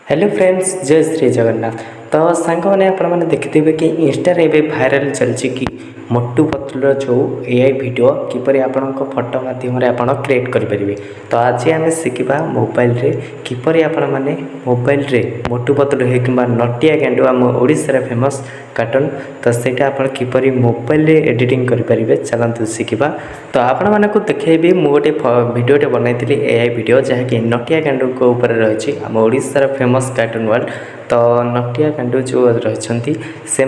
Hello friends, जय श्री जगन्नाथ। तो सांग मैंने आपने देखिथे कि इंस्टार एवं भाइराल चलती कि मोटू पतलूर जो एआई वीडियो किपर आपण फोटो मध्यम क्रिएट करेंगे। तो आज आम शिखा मोबाइल रे किपर आपण मैंने मोबाइल रे मोटू पतलू है कि नटिया गेंडु आम ओडिशार फेमस कार्टून। तो सहीटा आप किपर मोबाइल रे एडिटिंग करेंगे, चलते शिखा। तो आपण मानक देखेबी मु गोटे वीडियोटे बनई एआई वीडियो जहाँकि नटिया गेंडु को ऊपर रही आम ओडिशार फेमस कार्टून वर्ल्ड। तो नटिया गेंडु जो रही से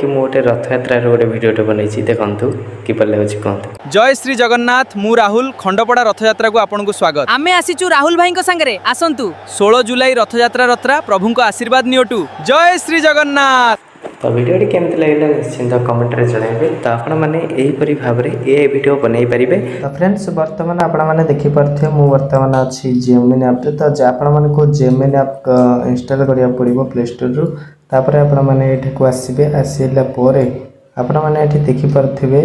गोटे रथ यात्रा गोटे वीडियोटे बनई देखु किपर लगे कहतु। जय श्री जगन्नाथ। मु राहुल खंडपड़ा रथयात्रा को आपन को स्वागत। आमे आसीचु राहुल भाई को संगरे आसंतु 16 जुलाई रथयात्रा प्रभु को आशीर्वाद नियटू। जय श्री जगन्नाथ। तो वीडियो केमती लगे निश्चिंत कमेंट रे जणाइबे। तो आपण माने एहीपरि भाव रे ए वीडियो बनई परिबे। तो फ्रेंड्स वर्तमान आपण माने देखि परथे मु वर्तमान अछि जेमिनी ऐप रे। तो आपण माने को जेमिनी ऐप इंस्टॉल करिया पड़िबो प्ले स्टोर रु। तापर आपण माने एठी को आसीबे, आसीला पोरे आपण माने एठी देखि परथिबे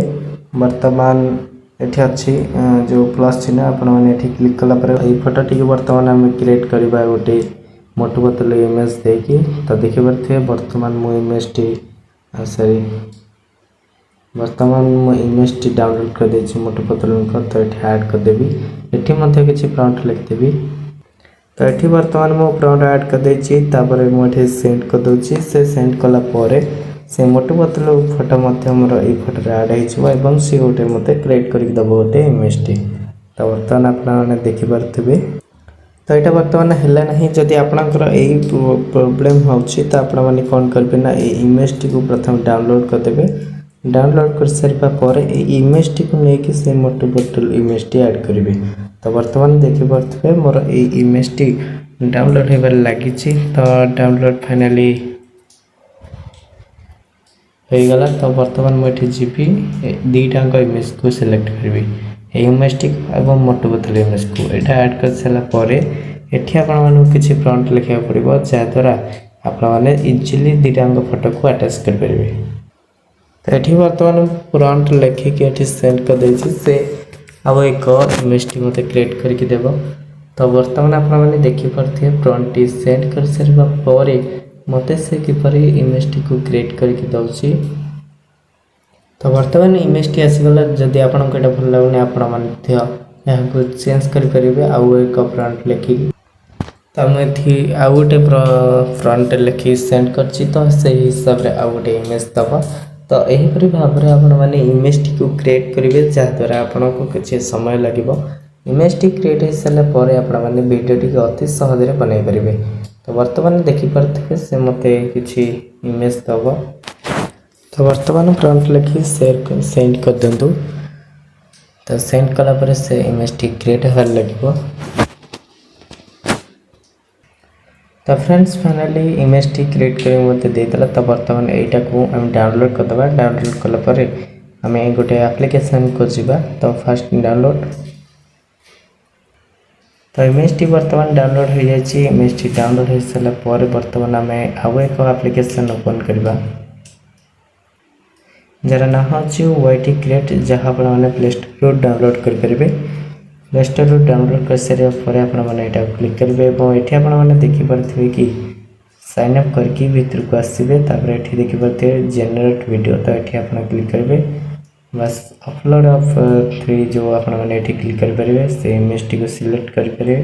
वर्तमान एठी अछि जो प्लस चिन्ह आपण माने एठी क्लिक कला पर ए फोटो टी वर्तमान हम क्रिएट करबा गोटे मोटू पतलू इमेज देखी। तो देखि परथे वर्तमान मो इमेज टी सॉरी वर्तमान मो इमेज टी डाउनलोड कर देछि मोटू पतलू को। तो एठी ऐड कर देबी, एठी मध्ये किछि प्रॉम्प्ट लिख देबी। तो एठी वर्तमान मो प्रॉम्प्ट ऐड कर देछि, तापर मो एठी सेंड कर दोछि। से सेंड कला परे से मोटू पतलू फोटो मध्ये हमर ए फोटो रे ऐड हेछि एवं से गोटे मते क्रिएट करि दबो गोटे इमेज टी। तो वर्तमान आपन माने देखि परथिबे। तो यहाँ बर्तमान है ना जदि आपणकर यही प्रोब्लेम होची तो आपण मैंने कौन करेंगे ना इमेज टी को प्रथम डाउनलोड करदे। डाउनलोड कर सारा पर इमेज टी को लेकिन से Motu Patlu image T add करेंगे। तो बर्तमान देखि पारे मोर ये इमेज टी डाउनलोड होबार लगी। तो डाउनलोड फाइनाली हो गला। तो बर्तमान मुझे जीपी दुईटा इमेज को सिलेक्ट करी इमेज टी और मोटू पतलू इमेज को यहाँ ऐड कर सारापर एटी आपको किसी प्रॉम्प्ट लिखा पड़ो जहाद्वारा आपने इजिली दुईटा फोटो को अटैच करेंगे। तो ये बर्तमान प्रॉम्प्ट लिखिकी ये सेंड कर देछि से अब एक इमेज टी मत क्रिएट करके देव। तो बर्तमान आपने देखिपे प्रॉम्प्ट टी सेंड कर सारापर मत से किपर इमेज टी को क्रिएट करके दौची। तो बर्तमान इमेज टी आसीगला। जदि आपको यहाँ भल लगुनि आपको चेंज करेंगे आउ एक फ्रंट लिखिकी। तो मुझे आउ गोटे फ्रंट लिखिकी सेंड करछि। तो से हिसाब से आउ गोटे इमेज दबा। तो यहीपरि भाव में आपने इमेज टी को क्रिएट करेंगे जहाद्वारा आपको किसी समय लगे। इमेज टी क्रिएट हो सारापर आपने वीडियो टी अति सहज बनई पारे। तो बर्तमान देखिपे से मत किसी इमेज दब। तो बर्तमान प्रॉम्प्ट लिखी शेयर सेंड कर दिंतु। तो सेंड कला पर से इमेज टी क्रिएट होबार लगे। तो friends finally image T create कर मत देदेला। तो बर्तमान यहाँ को आम डाउनलोड करदे। डाउनलोड कलापर आम गोटे एप्लिकेशन को जीवा। तो फास्ट डाउनलोड। तो इमेज टी बर्तमान डाउनलोड हो जाए। इमेज टी डाउनलोड हो सारापर बर्तमान आम आउ एक एप्लिकेशन ओपन करवा जार ना हूँ वाईटी क्रिएट, जहाँ आपने प्ले स्टोर डाउनलोड करेंगे। प्ले स्टोर डाउनलोड कर सारापर आपने क्लिक करेंगे और ये आपने देखिपे कि साइन अप करके भीतर को आसबे। ये देखिपे जेनेरेट वीडियो। तो ये आप क्लिक करेंगे बस अपलोड ऑफ 3 जो आपने क्लिक करेंगे से इमेज टी को सिलेक्ट करेंगे।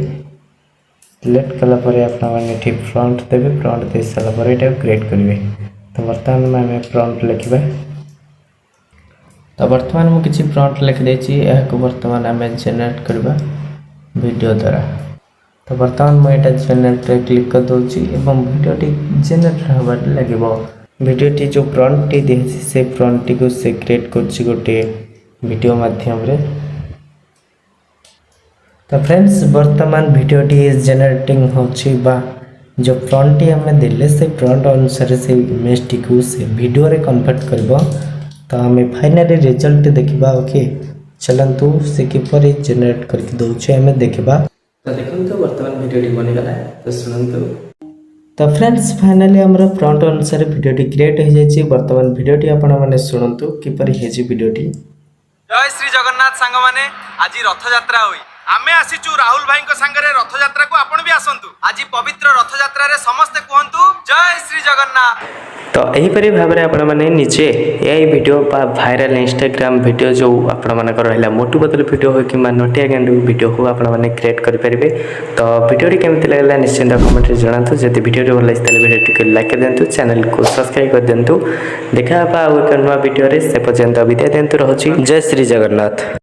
सिलेक्ट कलापर आपने फ्रंट देवे। फ्रंट दे सारापर ये क्रिएट करेंगे। तो बर्तमान आम प्रॉम्प्ट लिखा। तो बर्तमान मुझे किसी प्रॉम्प्ट लिख देछि। यह बर्तमान आम जेनेरेट करवा वीडियो द्वारा। तो बर्तमान मुझे जेनेरेट क्लिक कर दूसरी एवं वीडियो टी जेनेरेट होबार लगे। वीडियो टी जो प्रॉम्प्ट टी देछि से प्रॉम्प्ट टी को से क्रिएट कर गोटे वीडियो माध्यम रे। तो फ्रेंड्स वर्तमान वीडियो टी जेनेरेटिंग होछि बा जो प्रॉम्प्ट टी हमें देले से प्रॉम्प्ट अनुसार से इमेज टी को से वीडियो रे कन्वर्ट करबो। तो हमें फाइनली रिजल्ट देखा। ओके चलतु से किपर जेनेरेट करके दौचे हमें देखा। तो देखो वर्तमान वीडियो टी बनीगला। तो शुणु। तो फ्रेंड्स फाइनली हमर प्रॉम्प्ट अनुसार वीडियो टी क्रिएट हो जाए। वर्तमान वीडियो टी आपण माने शुणु किपर हेजी वीडियो टी। जय श्री जगन्नाथ सांग माने आज रथ यात्रा होई आमे आसीचु राहुल भाई सांगरे रथयात्रा को आपण भी आसंतु आज पवित्र रथयात्रा रे समस्ते कहंतु जय श्री जगन्नाथ। तो यहीपरि भाव में आपण मैंने निजे यही वीडियो भाइराल इंस्टाग्राम वीडियो जो आपण मानकर रहा मोटू बदल वीडियो हो कि नटिया गेंडू वीडियो हो आपण मैंने क्रिएट करेंगे। तो वीडियो केमती लगला निश्चिंत कमेंट जनातु जब वीडियो भल लगे वीडियो लाइक कर दिंतु चैनल को सब्सक्राइब कर दिंतु। देखा एक नुआ वीडियो से पर्यंत विदाय दिंतु। रहुछि जय श्री जगन्नाथ।